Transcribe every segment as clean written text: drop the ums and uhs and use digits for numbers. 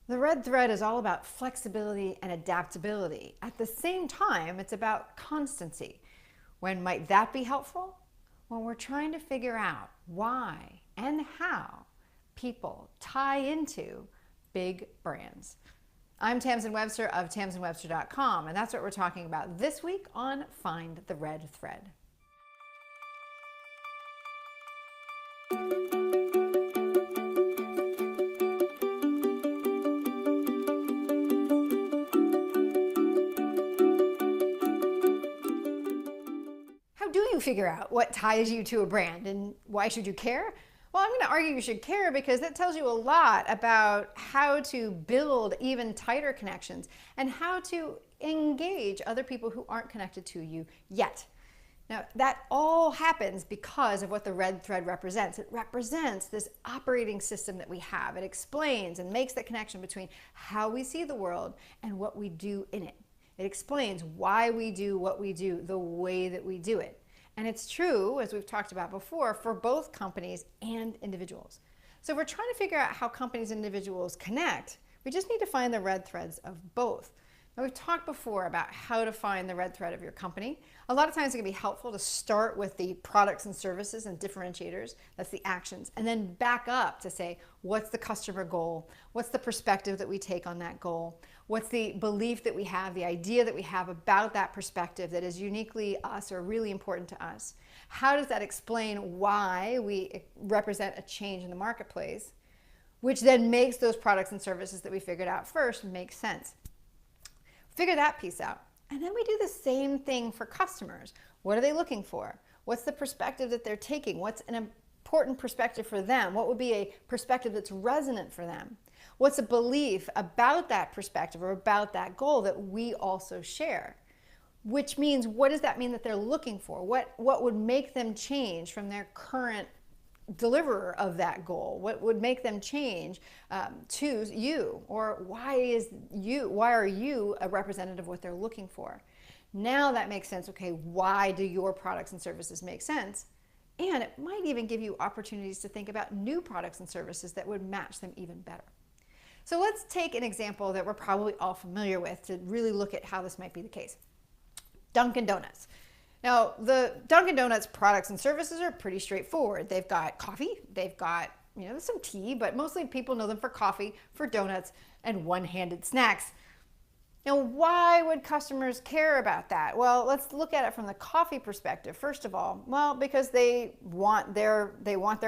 The red thread is all about flexibility and adaptability. At the same time, it's about constancy. When might that be helpful? When we're trying to figure out why and how people tie into big brands. I'm Tamsen Webster of tamsenwebster.com, and that's what we're talking about this week on Find the Red Thread. How do you figure out what ties you to a brand, and why should you care? Well, I'm going to argue you should care because that tells you a lot about how to build even tighter connections and how to engage other people who aren't connected to you yet. Now, that all happens because of what the red thread represents. It represents this operating system that we have. It explains and makes that connection between how we see the world and what we do in it. It explains why we do what we do the way that we do it. And it's true, as we've talked about before, for both companies and individuals. So if we're trying to figure out how companies and individuals connect, we just need to find the red threads of both. Now, we've talked before about how to find the red thread of your company. A lot of times it can be helpful to start with the products and services and differentiators, that's the actions, and then back up to say, what's the customer goal? What's the perspective that we take on that goal? What's the belief that we have, the idea that we have about that perspective that is uniquely us or really important to us? How does that explain why we represent a change in the marketplace, which then makes those products and services that we figured out first make sense? Figure that piece out. And then we do the same thing for customers. What are they looking for? What's the perspective that they're taking? What's an important perspective for them? What would be a perspective that's resonant for them? What's a belief about that perspective or about that goal that we also share? Which means, what does that mean that they're looking for? What would make them change from their current deliverer of that goal? What would make them change to you? Or why are you a representative of what they're looking for? Now that makes sense. Okay, why do your products and services make sense? And it might even give you opportunities to think about new products and services that would match them even better. So let's take an example that we're probably all familiar with to really look at how this might be the case. Dunkin Donuts. Now, the Dunkin Donuts products and services are pretty straightforward. They've got coffee, they've got some tea, but mostly people know them for coffee, for donuts, and one-handed snacks. Now, why would customers care about that? Well, let's look at it from the coffee perspective. First of all, well, because they want their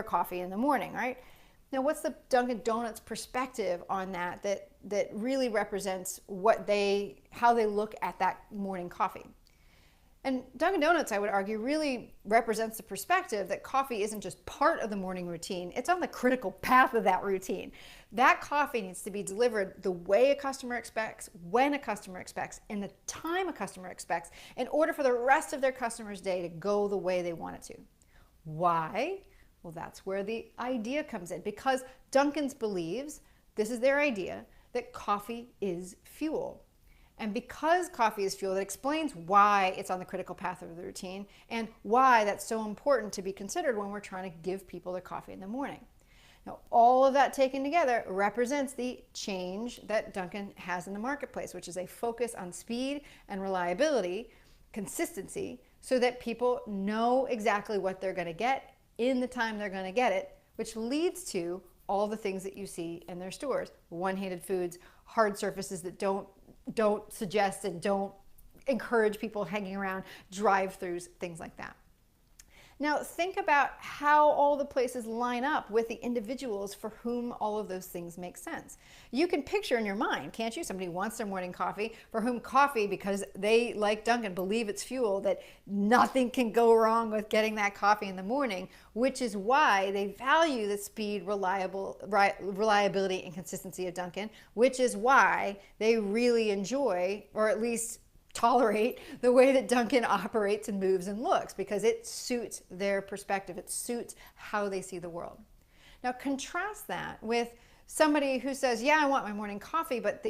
coffee in the morning, right? Now, what's the Dunkin Donuts perspective on that really represents how they look at that morning coffee? And Dunkin Donuts, I would argue, really represents the perspective that coffee isn't just part of the morning routine, it's on the critical path of that routine. That coffee needs to be delivered the way a customer expects, when a customer expects, and the time a customer expects, in order for the rest of their customer's day to go the way they want it to. Why? Well, that's where the idea comes in, because Dunkin's believes, this is their idea, that coffee is fuel. And because coffee is fuel, that explains why it's on the critical path of the routine and why that's so important to be considered when we're trying to give people their coffee in the morning. Now, all of that taken together represents the change that Dunkin has in the marketplace, which is a focus on speed and reliability, consistency, so that people know exactly what they're going to get in the time they're going to get it, which leads to all the things that you see in their stores. One-handed foods, hard surfaces that don't suggest and don't encourage people hanging around, drive-throughs, things like that. Now think about how all the places line up with the individuals for whom all of those things make sense. You can picture in your mind, can't you? Somebody wants their morning coffee, for whom coffee, because they, like Dunkin, believe it's fuel, that nothing can go wrong with getting that coffee in the morning, which is why they value the speed, reliability, and consistency of Dunkin, which is why they really enjoy, or at least tolerate, the way that Dunkin operates and moves and looks, because it suits their perspective. It suits how they see the world. Now contrast that with somebody who says, yeah, I want my morning coffee, but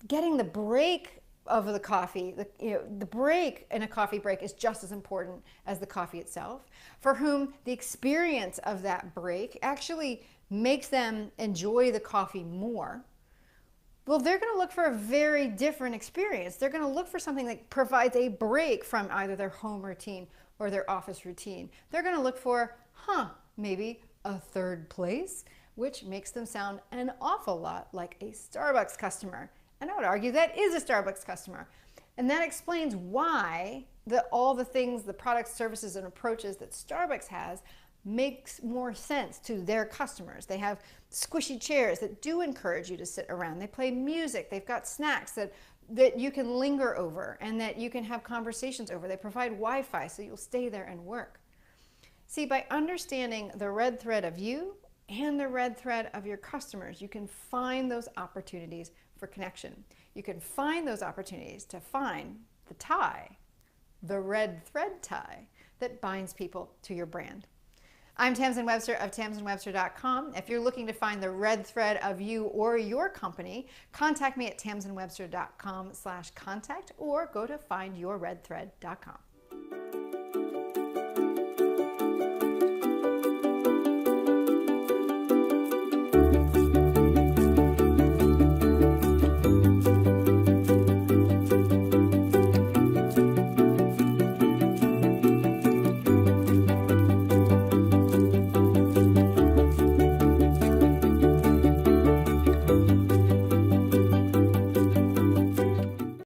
getting the break of the coffee, the break in a coffee break is just as important as the coffee itself, for whom the experience of that break actually makes them enjoy the coffee more. Well, they're going to look for a very different experience. They're going to look for something that provides a break from either their home routine or their office routine. They're going to look for, maybe a third place, which makes them sound an awful lot like a Starbucks customer. And I would argue that is a Starbucks customer. And that explains why all the things, the products, services, and approaches that Starbucks has makes more sense to their customers. They have squishy chairs that do encourage you to sit around. They play music. They've got snacks that you can linger over and that you can have conversations over. They provide Wi-Fi so you'll stay there and work. See, by understanding the red thread of you and the red thread of your customers, you can find those opportunities for connection. You can find those opportunities to find the tie, the red thread tie that binds people to your brand. I'm Tamsen Webster of tamsenwebster.com. If you're looking to find the red thread of you or your company, contact me at tamsenwebster.com/contact or go to findyourredthread.com.